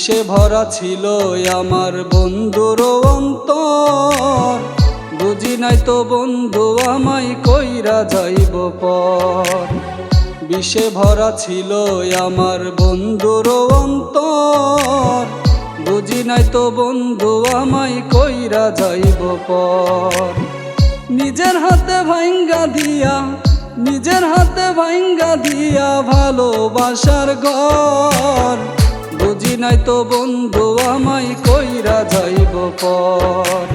বিষে ভরা ছিল আমার বন্ধুর অন্তর, বুঝি নাই তো বন্ধু আমায় কইরা যাইব পর। বিষে ভরা ছিল আমার বন্ধুর অন্তর, বুঝি নাই তো বন্ধু আমায় কইরা যাইব পর। নিজের হাতে ভাঙ্গা দিয়া, নিজের হাতে ভাঙ্গা দিয়া ভালোবাসার ঘর, বুঝি নাই তো বন্ধু আমায় কইরা যাইব পর।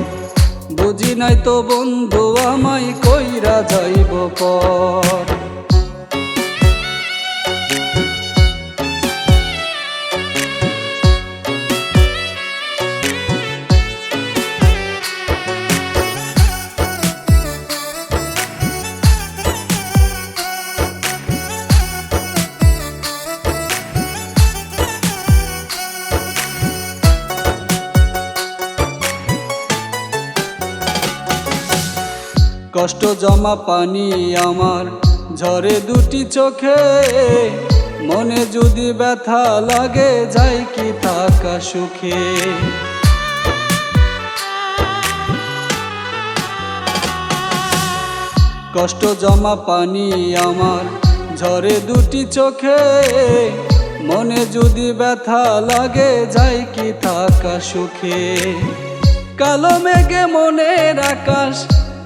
বুঝি নাই তো বন্ধু আমায় কইরা যাইব পর। কষ্ট জমা পানি আমার ঝরে দুটি চোখে, মনে যদি ব্যথা লাগে যাই কি থাকা সুখে। কষ্ট জমা পানি আমার ঝরে দুটি চোখে, মনে যদি ব্যথা লাগে যাই কি থাকা সুখে। কালো মেঘে মনের আকাশ,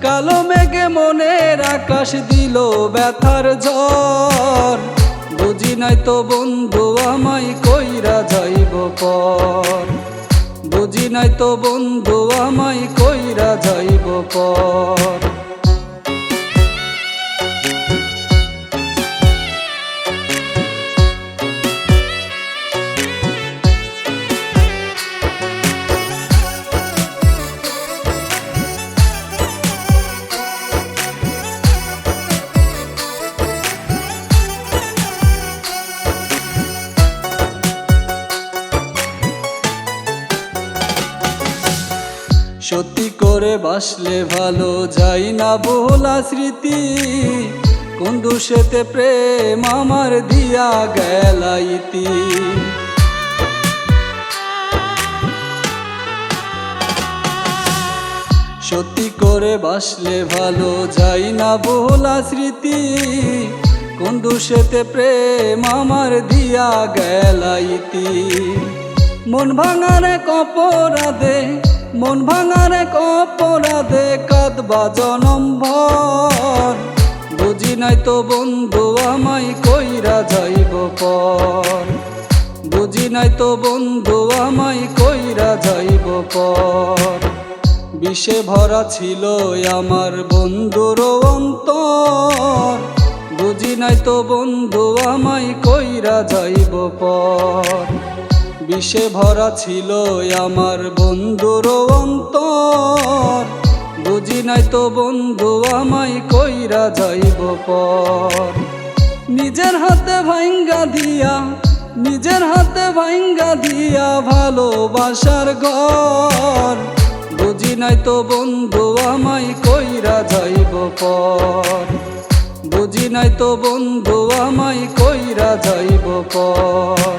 কালো মেঘে মনের আকাশ দিল ব্যথার ঝড়, বুঝি নাই তো বন্ধু আমায় কইরা যাইব পর। বুঝি নাই তো বন্ধু আমায় কইরা যাইব পর। সত্যি করে বাসলে ভালো যাই না ভোলা স্মৃতি, কোন দোষেতে প্রেম আমার দিয়া গেলাইতি। সত্যি করে বাসলে ভালো যাই না ভোলা স্মৃতি, কোন দোষেতে প্রেম আমার দিয়া গেলাইতি। মন ভাঙারে অপরাধে, মন ভাঙারে অপরাধে কাঁদবা জনম ভর, বুঝি নাই তো বন্ধু আমায় কইরা যাইব পর। বুঝি নাই তো বন্ধু আমায় কইরা যাইব পর। বিষে ভরা ছিল আমার বন্ধুর অন্তর, বুঝি নাই তো বন্ধু আমায় কইরা যাইব পর। বিষে ভরা ছিল আমার বন্ধুর অন্তর, বুঝি নাই তো বন্ধু আমায় কইরা যাইব পর। নিজের হাতে ভাঙ্গা দিয়া, নিজের হাতে ভাঙ্গা দিয়া ভালোবাসার ঘর, বুঝি নাই তো বন্ধু আমায় কইরা যাইব পর। বুঝি নাই তো বন্ধু আমায় কইরা যাইব পর।